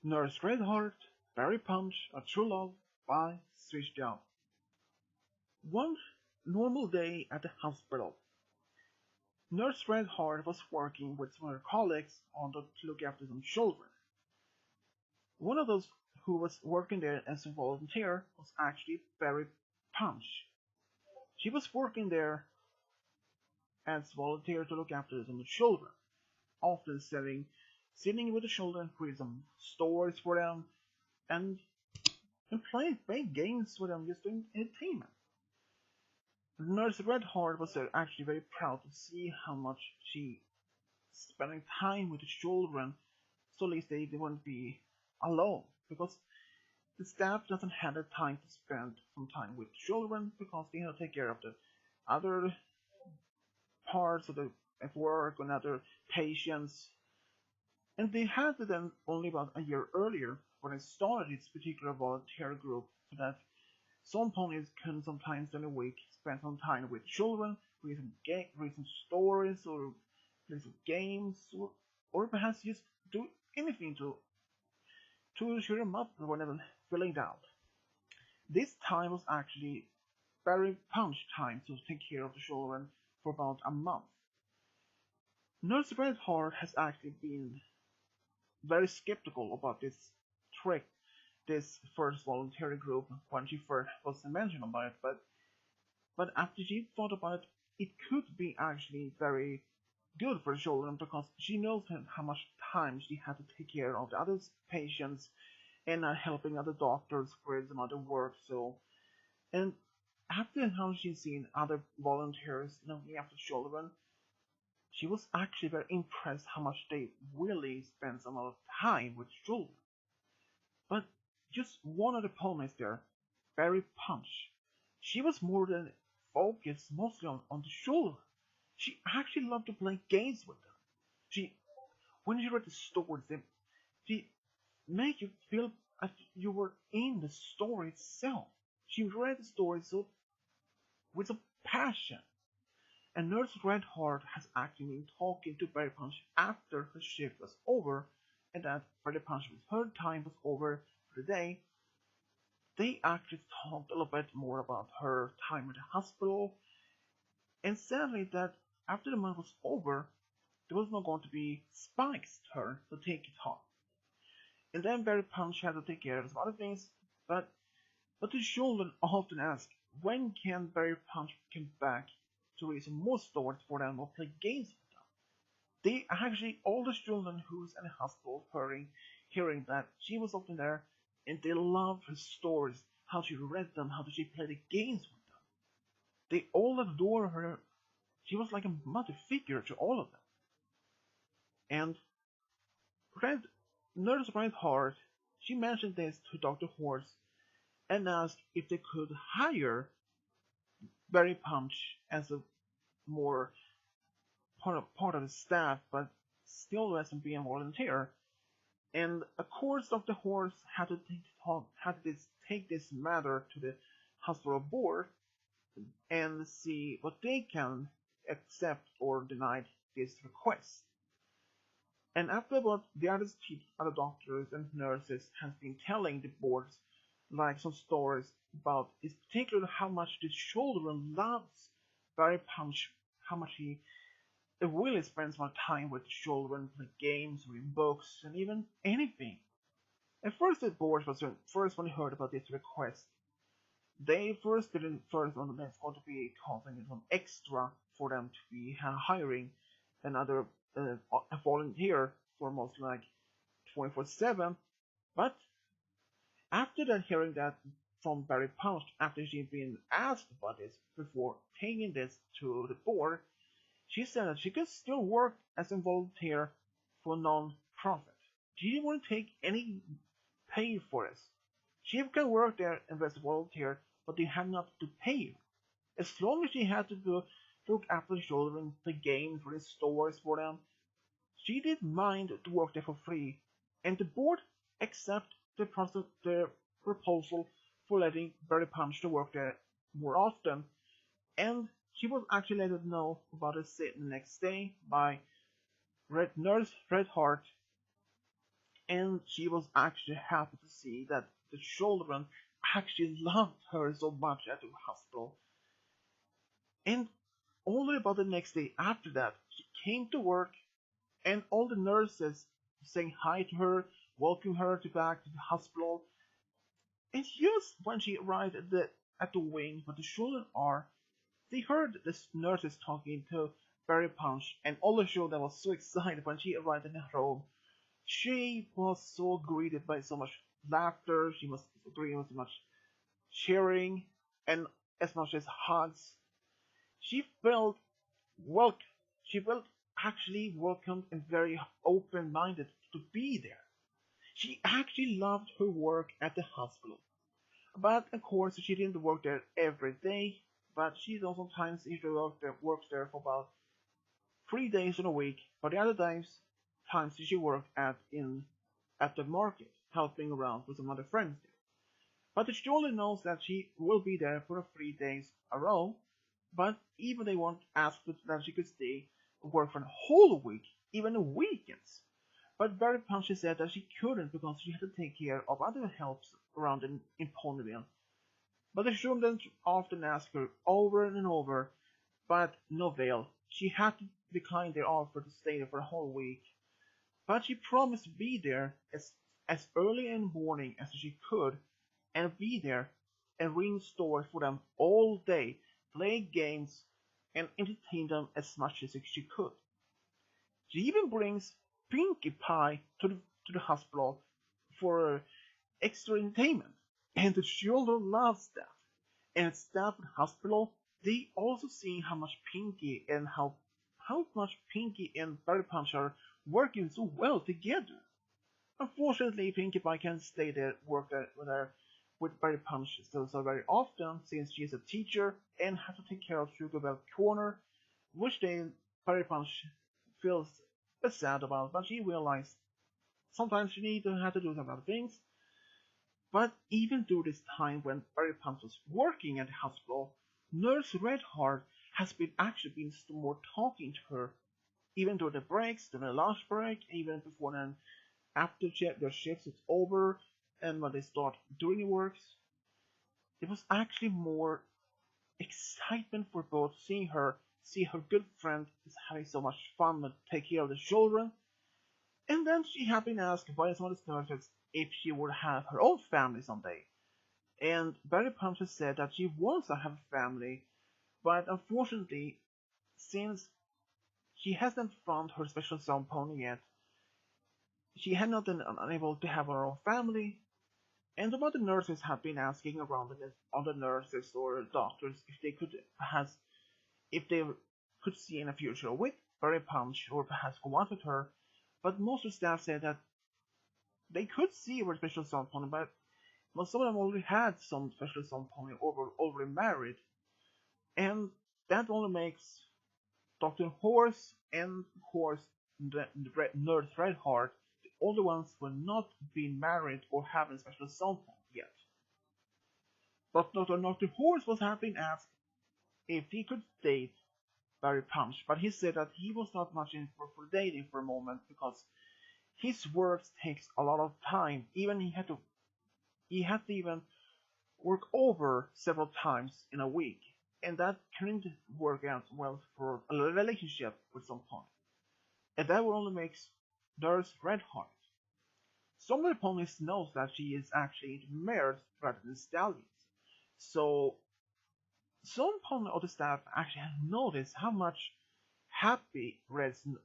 Nurse Redheart, Berry Punch, A True Love by Switched Out. One normal day at the hospital, Nurse Redheart was working with some of her colleagues on to look after some children. One of those who was working there as a volunteer was actually Berry Punch. She was working there as volunteer to look after some children, often sitting with the children, reading some stories for them, and playing games with them just doing entertainment. Nurse Redheart was actually very proud to see how much she spending time with the children, so at least they wouldn't be alone. Because the staff doesn't have the time to spend some time with children because they have to take care of the other parts of the of work and other patients. And they had to then only about a year earlier when I started this particular volunteer group so that some ponies can sometimes in a week spend some time with children, read some stories, or play some games, or perhaps just do anything to cheer them up whenever feeling down. This time was actually very punch time to take care of the children for about a month. Nurse Redheart has actually been very skeptical about this trick, this first voluntary group when she first was mentioned about it, but after she thought about it, it could be actually very good for children because she knows how much time she had to take care of the other patients and helping other doctors with some other work. So, and after how she's seen other volunteers looking after children, she was actually very impressed how much they really spend some of time with children. But just one of the opponents there, Barry Punch, she was more than focused mostly on the children. She actually loved to play games with them. She, when she read the stories, she made you feel as you were in the story itself. She read the story so with a passion. And Nurse Redheart has actually been talking to Berry Punch after her shift was over, and that Berry Punch, with her time was over for the day, they actually talked a little bit more about her time at the hospital, and sadly that after the month was over, there was not going to be Spike's turn to take it on. And then Berry Punch had to take care of some other things, but the children often ask, when can Berry Punch come back to read some more stories for them or play games with them? They actually, all the children who's in the hospital hearing that she was often there, and they love her stories, how she read them, how she played the games with them. They all adore her. She was like a mother figure to all of them. And Red Nurse Redheart, she mentioned this to Dr. Horse and asked if they could hire Berry Punch as a more part of the staff, but still as being a volunteer. And of course, Dr. Horse had to take this matter to the hospital board and see what they can accept or deny this request. And after what the other doctors and nurses have been telling the boards, like some stories about, is particularly how much the children loves Barry Punch, how much he really spends more time with children, play games, read books, and even anything. At first, the board was the first one who heard about this request. They first didn't first on the it's going to be costing some extra for them to be hiring another a volunteer for most like 24/7. But after that, hearing that from Barry Punch, after she'd been asked about this before taking this to the board, she said that she could still work as a volunteer for a non-profit. She didn't want to take any pay for this. She can work there as a volunteer, but they had not to pay her. As long as she had to look after the children, play games, read stories for them, she didn't mind to work there for free, and the board accepted the proposal for letting Berry Punch to work there more often, and she was actually let know about it the next day by Nurse Redheart and she was actually happy to see that the children actually loved her so much at the hospital. And only about the next day after that, she came to work, and all the nurses saying hi to her, welcoming her back to the hospital. And just when she arrived at the wing where the children are, they heard the nurses talking to Berry Punch, and all the children was so excited when she arrived in her home. She was so greeted by so much laughter. She was greeted with so much cheering and as much as hugs. She felt welcome. She felt actually welcomed and very open-minded to be there. She actually loved her work at the hospital. But of course, she didn't work there every day. But she sometimes usually works there for about 3 days in a week. But the other times she worked at the market, helping around with some other friends there. But she only knows that she will be there for 3 days a row. But even they won't ask that she could stay work for a whole week, even the weekends. But very punchy said that she couldn't because she had to take care of other helps around in Ponyville. But the students often asked her over and over, but no avail. She had to decline their offer to stay there for a whole week. But she promised to be there as early in the morning as she could and be there and ring stores for them all day, play games, and entertain them as much as she could. She even brings Pinkie Pie to the hospital for extra entertainment, and the children loves that. And staff at the hospital, they also see how much Pinkie and how much Pinkie and Berry Punch are working so well together. Unfortunately, Pinkie Pie can't stay there, work there with Berry Punch so very often, since she is a teacher and has to take care of Sugarbell Corner, which Berry Punch feels sad about, but she realized sometimes she need to have to do some other things. But even through this time when Berry Punch was working at the hospital, Nurse Redheart has been more talking to her, even during the breaks, during the lunch break, even before and after their shifts is over, and when they start doing the works. It was actually more excitement for both see her good friend is having so much fun and take care of the children. And then she had been asked by some of the nurses if she would have her own family someday. And Berry Punch said that she wants to have a family, but unfortunately, since she hasn't found her special sound pony yet, she had not been unable to have her own family. And some of the nurses have been asking around the other nurses or doctors if they could see in the future with Berry Punch or perhaps go on with her. But most of the staff said that they could see her special sound pony, but most of them already had some special sound pony or already married. And that only makes Dr. Horse and Horse Nurse Redheart the only ones who have not been married or having special sound pony yet. But Dr. Horse was having asked if he could date Barry Punch, but he said that he was not much in for dating for a moment because his work takes a lot of time. Even he had to even work over several times in a week, and that couldn't work out well for a relationship with some pony. And that only makes Nurse Redheart. Some of the ponies knows that she is actually mares rather than stallions. So some pony of the staff actually have noticed how much happy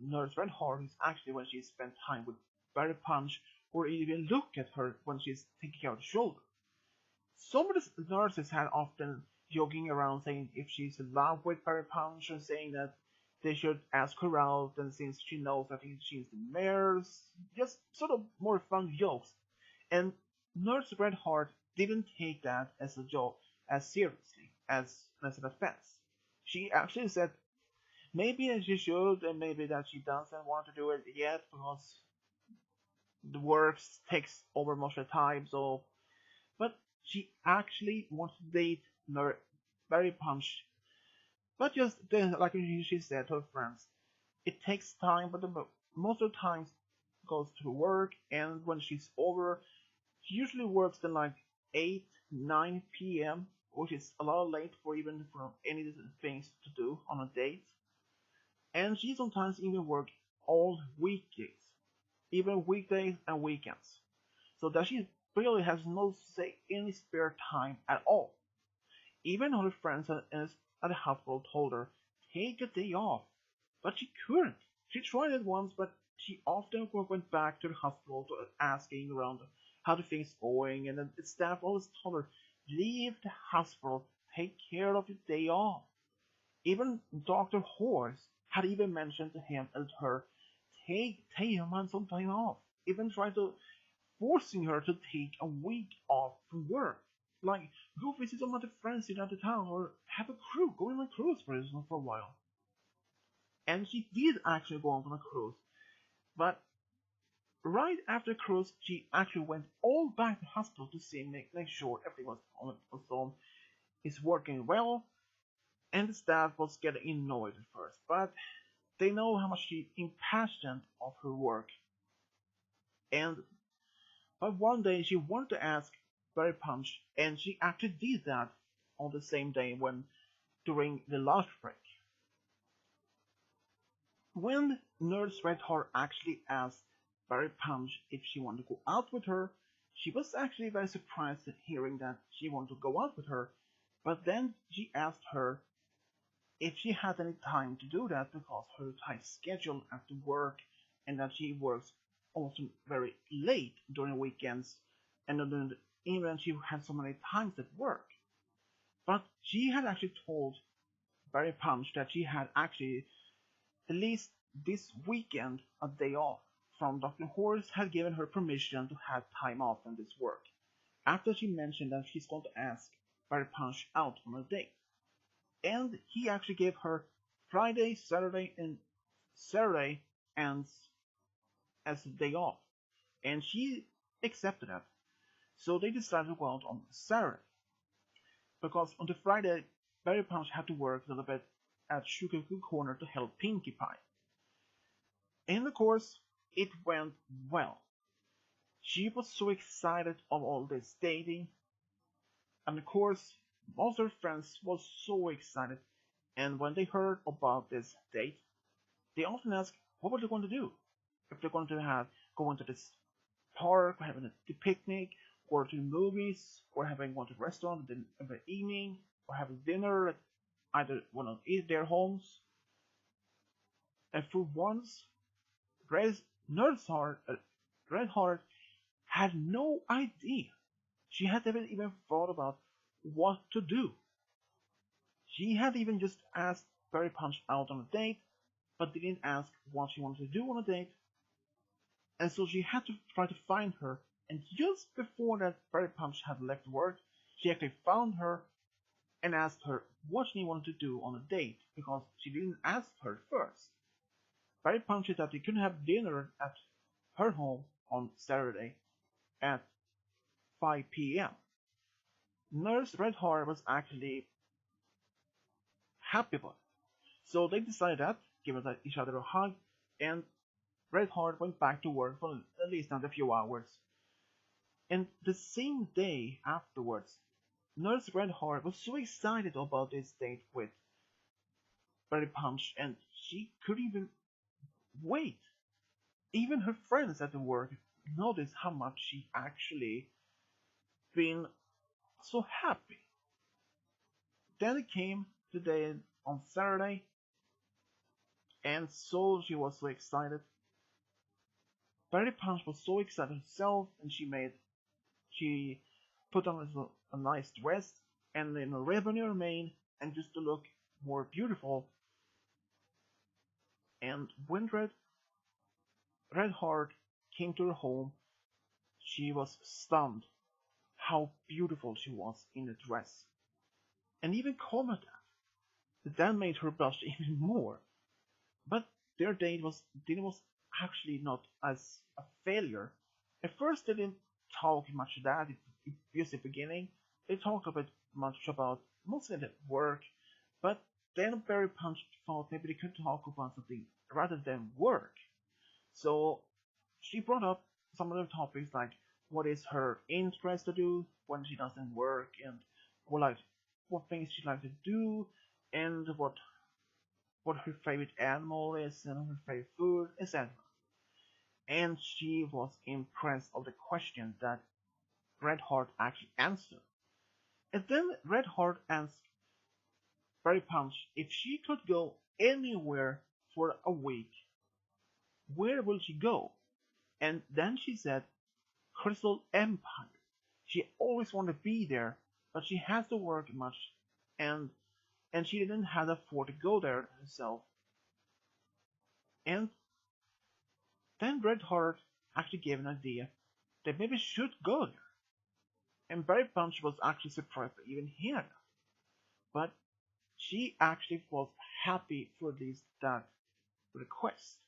Nurse Redheart is actually when she spends time with Berry Punch or even look at her when she's taking care of the shoulder. Some of the nurses had often joking around saying if she's in love with Berry Punch or saying that they should ask her out, and since she knows that she's the mayor's, just sort of more fun jokes. And Nurse Redheart didn't take that as a joke as seriously as an offense. She actually said maybe she should, and maybe that she doesn't want to do it yet because the work takes over most of the time. So, but she actually wants to date Berry Punch. But just like she said to her friends, it takes time, but most of the times goes to work, and when she's over, she usually works till like 8, 9 p.m., which is a lot late for even for any things to do on a date. And she sometimes even works all weekdays, even weekdays and weekends. So that she really has no say any spare time at all. Even her friends at the hospital told her, take a day off. But she couldn't. She tried it once, but she often went back to the hospital to asking around how the things going, and the staff always told her, leave the hospital, take care of your day off. Even Dr. Horse had even mentioned to him and her, take a month some time off. Even tried to forcing her to take a week off from work. Like, go visit some of the friends in other town or have a crew, go on a cruise for instance for a while. And she did actually go on a cruise. But right after the cruise, she actually went all back to the hospital to see make sure everything is working well, and the staff was getting annoyed at first, but they know how much she's impatient of her work. And but one day she wanted to ask Berry Punch, and she actually did that on the same day when during the lunch break. When Nurse Redheart actually asked Berry Punch if she wanted to go out with her, she was actually very surprised at hearing that she wanted to go out with her, but then she asked her if she had any time to do that because her tight schedule after work and that she works also very late during the weekends and then even she had so many times at work. But she had actually told Berry Punch that she had actually at least this weekend a day off from Dr. Horace had given her permission to have time off from this work after she mentioned that she's going to ask Berry Punch out on a date. And he actually gave her Friday, Saturday and as a day off, and she accepted that. So they decided to go out on Saturday because on the Friday, Berry Punch had to work a little bit at Sugar Cookie Corner to help Pinkie Pie. And of course, it went well. She was so excited of all this dating, and of course, most of her friends was so excited. And when they heard about this date, they often asked what were they going to do. If they're going to have going to this park, or having a picnic, or to movies, or having gone to a restaurant in the evening, or having dinner at either one of their homes. And for once, Redheart had no idea. She had never even thought about what to do. She had even just asked Berry Punch out on a date, but didn't ask what she wanted to do on a date. And so she had to try to find her, and just before that Berry Punch had left work, she actually found her and asked her what she wanted to do on a date, because she didn't ask her first. Berry Punch said that they couldn't have dinner at her home on Saturday at 5 p.m. Nurse Redheart was actually happy about it. So they decided that, giving each other a hug, and Redheart went back to work for at least another few hours. And the same day afterwards, Nurse Redheart was so excited about this date with Berry Punch, and she couldn't even wait. Even her friends at the work noticed how much she actually been so happy. Then it came the day on Saturday, and so she was so excited. Berry Punch was so excited herself, and she put on a nice dress and then a ribbon in her mane, and just to look more beautiful. And when Redheart came to her home, she was stunned how beautiful she was in the dress, and even commented that made her blush even more. But their date was actually not as a failure. At first, they didn't talk much of that. Just the beginning, they talked a bit much about mostly the work, but then Berry Punch thought maybe they could talk about something rather than work. So she brought up some other topics like what is her interest to do when she doesn't work, and what like what things she likes to do, and what her favorite animal is, and her favorite food, etc. And she was impressed of the question that Redheart actually answered. And then Redheart asked Berry Punch if she could go anywhere for a week, where will she go? And then she said Crystal Empire. She always wanted to be there, but she has to work much, and she didn't have the afford to go there herself. And then Redheart actually gave an idea that maybe she should go there. And Berry Punch was actually surprised to even hear that. But she actually was happy for at least that request.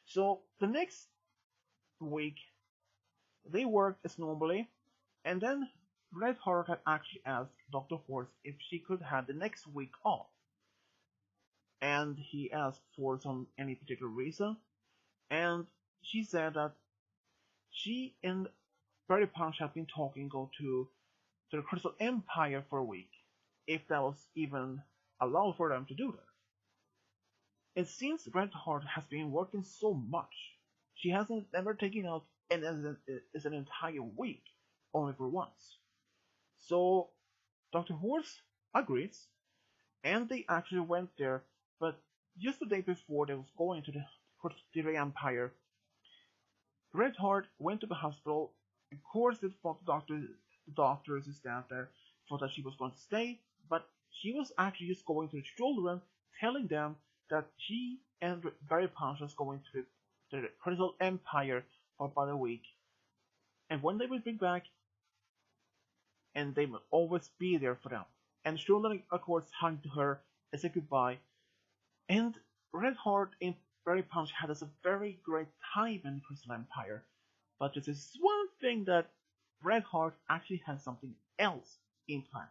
So the next week they worked as normally, and then Redheart had actually asked Dr. Horse if she could have the next week off. And he asked for any particular reason, and she said that she and Berry Punch had been talking go to the Crystal Empire for a week, if that was even allowed for them to do that. And since Redheart has been working so much, she hasn't ever taken out an entire week, only for once. So Dr. Horse agrees, and they actually went there, but just the day before they was going to the Empire, Redheart went to the hospital. Of course, it thought the doctors and staff there thought that she was going to stay, but she was actually just going to the children, telling them that she and Barry Punch was going to the Crystal Empire for about a week, and when they would be back, and they would always be there for them. And children, of course, hung to her and said goodbye. And Redheart and Barry Punch had a very great time in Crystal Empire, but this is one thing that Redheart actually had something else in plan.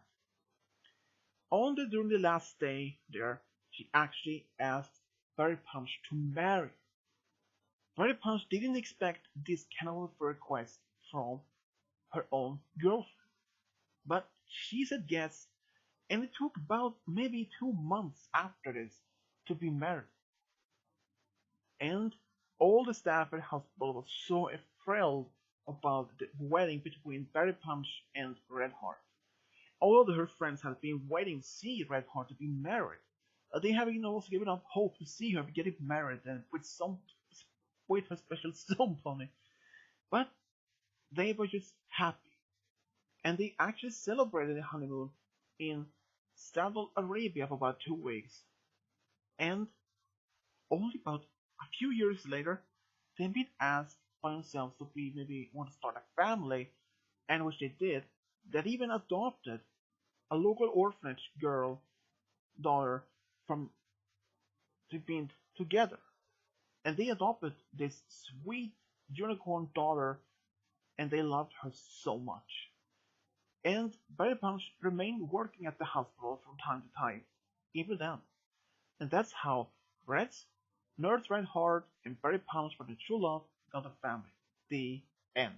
Only during the last day there, she actually asked Barry Punch to marry. Barry Punch didn't expect this kind of request from her own girlfriend, but she said yes, and it took about maybe 2 months after this to be married. And all the staff at the hospital was so thrilled about the wedding between Barry Punch and Redheart. Although her friends had been waiting to see Redheart to be married, they have also given up hope to see her getting married and with her special stone pony. But they were just happy, and they actually celebrated the honeymoon in Saudi Arabia for about 2 weeks. And only about a few years later, they've been asked by themselves to maybe want to start a family, and which they did. That even adopted a local orphanage girl daughter from being together, and they adopted this sweet unicorn daughter, and they loved her so much. And Barry Punch remained working at the hospital from time to time, even then. And that's how Nurse Redheart and Barry Punch for the true love got a family. The end.